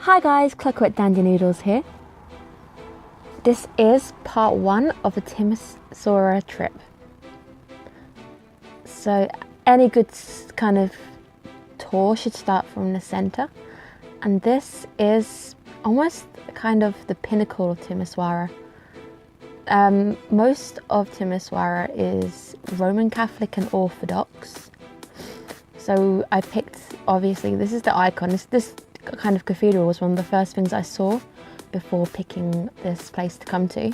Hi guys, Clockwork Dandy Noodles here. This is part 1 of the Timisoara trip. So any good kind of tour should start from the centre, and this is almost kind of the pinnacle of Timisoara. Most of Timisoara is Roman Catholic and Orthodox. So I picked, obviously, this is the icon. This kind of cathedral was one of the first things I saw before picking this place to come to.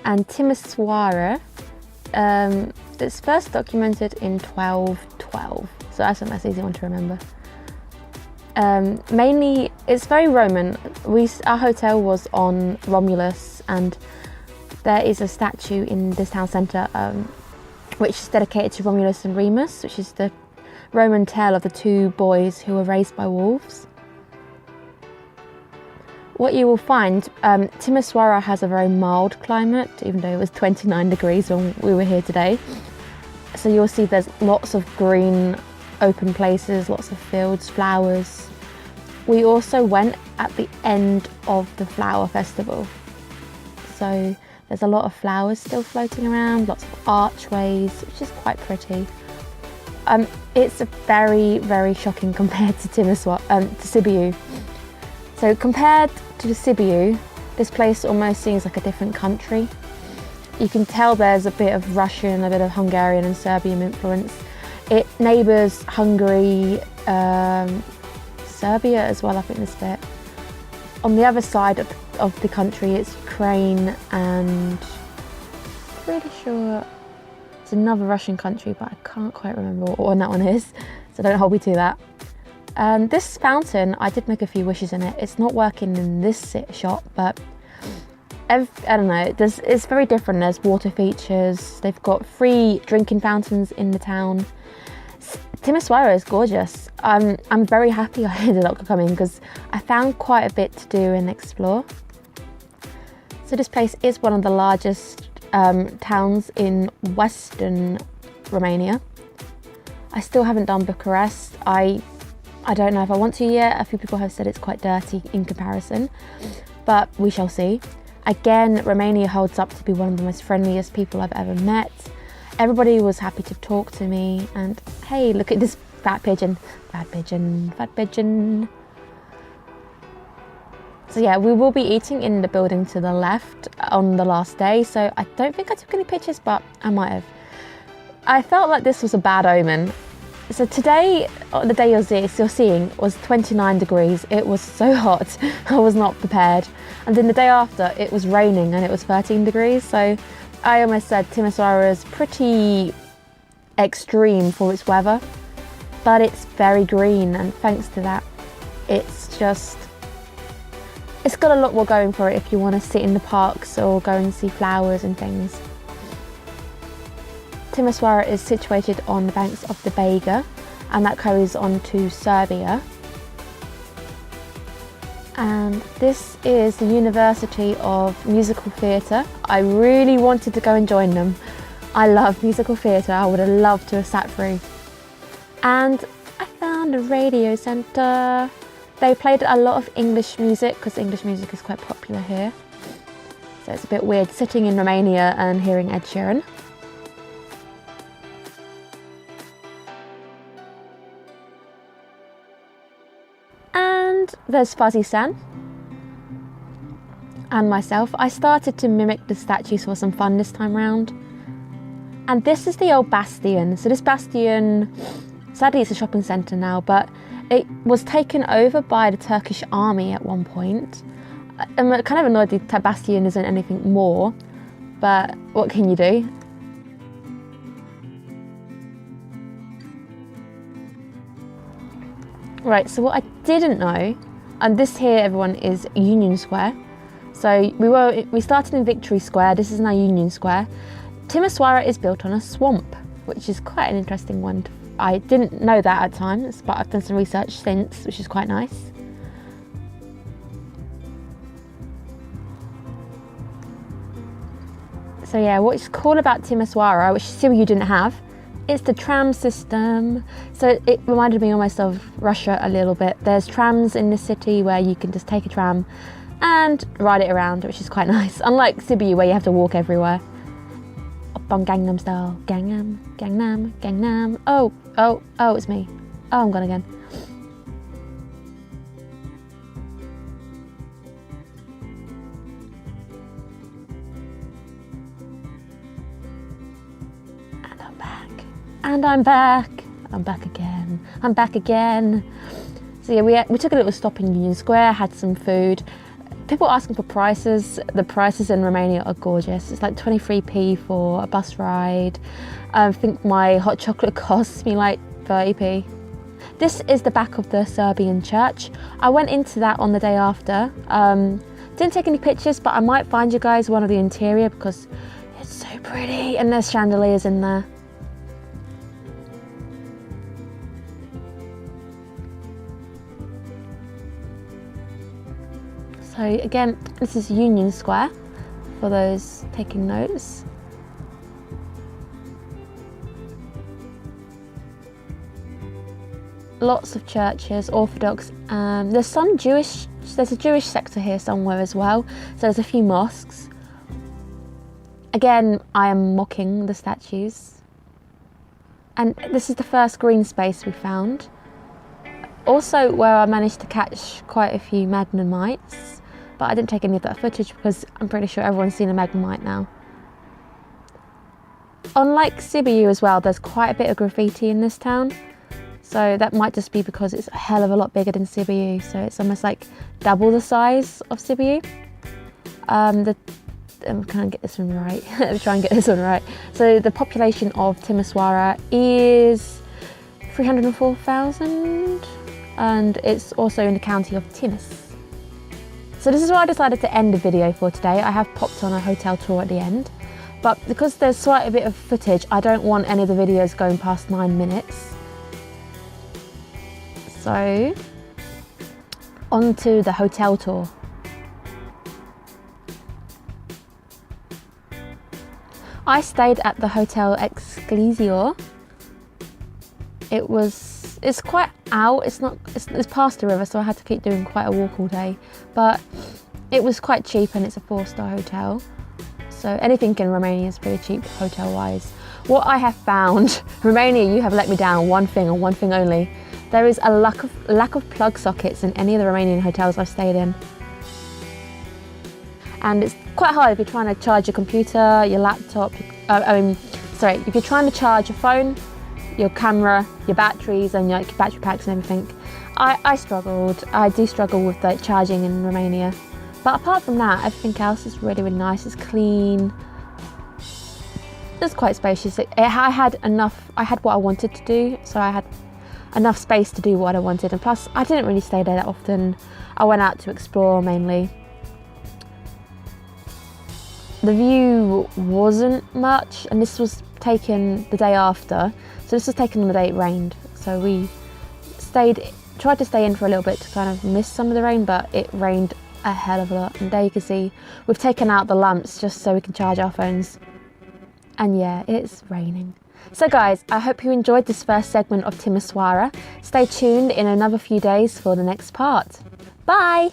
And Timisoara, it's first documented in 1212, so that's a nice easy one to remember. Mainly, it's very Roman. Our hotel was on Romulus, and there is a statue in this town centre which is dedicated to Romulus and Remus, which is the Roman tale of the two boys who were raised by wolves. What you will find, Timisoara has a very mild climate, even though it was 29 degrees when we were here today. So you'll see there's lots of green, open places, lots of fields, flowers. We also went at the end of the flower festival. So there's a lot of flowers still floating around, lots of archways, which is quite pretty. It's very, very shocking compared to Sibiu. So compared to the Sibiu, this place almost seems like a different country. You can tell there's a bit of Russian, a bit of Hungarian and Serbian influence. It neighbours Hungary, Serbia as well, I think this bit. On the other side of the country, it's Ukraine and I'm pretty sure it's another Russian country, but I can't quite remember what one that one is, so don't hold me to that. This fountain, I did make a few wishes in it. It's not working in this shot, but I don't know, it's very different. There's water features, they've got free drinking fountains in the town. Timisoara is gorgeous. I'm very happy I ended up coming because I found quite a bit to do and explore. So this place is one of the largest towns in Western Romania. I still haven't done Bucharest. I don't know if I want to yet. A few people have said it's quite dirty in comparison, but we shall see. Again, Romania holds up to be one of the most friendliest people I've ever met. Everybody was happy to talk to me, and hey, look at this fat pigeon. Fat pigeon, fat pigeon. So yeah, we will be eating in the building to the left on the last day, so I don't think I took any pictures, but I might have. I felt like this was a bad omen. So today, the day you're seeing, was 29 degrees. It was so hot, I was not prepared. And then the day after, it was raining and it was 13 degrees, so I almost said Timisoara is pretty extreme for its weather, but it's very green, and thanks to that, it's got a lot more going for it if you want to sit in the parks or go and see flowers and things. Timisoara is situated on the banks of the Bega, and that carries on to Serbia. And this is the University of Musical Theatre. I really wanted to go and join them. I love musical theatre. I would have loved to have sat through. And I found a radio centre. They played a lot of English music because English music is quite popular here. So it's a bit weird sitting in Romania and hearing Ed Sheeran. And there's Fuzzy San and myself. I started to mimic the statues for some fun this time round. And this is the old bastion. So this bastion, sadly it's a shopping centre now, but it was taken over by the Turkish army at one point. I'm kind of annoyed the bastion isn't anything more, but what can you do? Right, so what I didn't know, and this here, everyone, is Union Square. So we started in Victory Square. This is now Union Square. Timisoara is built on a swamp, which is quite an interesting one. I didn't know that at times, but I've done some research since, which is quite nice. So yeah, what's cool about Timisoara, which Sibiu didn't have, It's the tram system. So it reminded me almost of Russia a little bit. There's trams in the city where you can just take a tram and ride it around, which is quite nice. Unlike Sibiu where you have to walk everywhere. Up on Gangnam Style. Gangnam, Gangnam, Gangnam. Oh, it's me. Oh, I'm gone again. And I'm back. And I'm back. I'm back again. I'm back again. So yeah, we took a little stop in Union Square, had some food. People asking for prices. The prices in Romania are gorgeous. It's like 23p for a bus ride. I think my hot chocolate costs me like 30p. This is the back of the Serbian church. I went into that on the day after. Didn't take any pictures, but I might find you guys one of the interior because it's so pretty and there's chandeliers in there. So again, this is Union Square for those taking notes. Lots of churches, Orthodox. There's some Jewish, there's a Jewish sector here somewhere as well. So there's a few mosques. Again, I am mocking the statues. And this is the first green space we found. Also where I managed to catch quite a few magnemites, but I didn't take any of that footage because I'm pretty sure everyone's seen a magnemite now. Unlike Sibiu as well, there's quite a bit of graffiti in this town. So that might just be because it's a hell of a lot bigger than Sibiu. So it's almost like double the size of Sibiu. I'm trying to get this one right. So the population of Timisoara is 304,000 and it's also in the county of Timis. So this is why I decided to end the video for today. I have popped on a hotel tour at the end, but because there's quite a bit of footage, I don't want any of the videos going past 9 minutes. So, on to the hotel tour. I stayed at the Hotel Excelsior. It's quite out, it's past the river, so I had to keep doing quite a walk all day. But it was quite cheap and it's a 4-star hotel. So anything in Romania is pretty cheap hotel-wise. What I have found, Romania, you have let me down one thing and one thing only. There is a lack of plug sockets in any of the Romanian hotels I've stayed in. And it's quite hard if you're trying to charge your computer, your laptop, if you're trying to charge your phone, your camera, your batteries and your battery packs and everything. I struggled. I do struggle with like charging in Romania. But apart from that, everything else is really, really nice. It's clean. It's quite spacious. I had what I wanted to do, so I had enough space to do what I wanted, and plus I didn't really stay there that often. I went out to explore mainly. The view wasn't much, and this was taken the day after, so this was taken on the day it rained. So we tried to stay in for a little bit to kind of miss some of the rain, but it rained a hell of a lot. And there you can see we've taken out the lamps just so we can charge our phones. And yeah, it's raining. So guys, I hope you enjoyed this first segment of Timisoara. Stay tuned in another few days for the next part. Bye!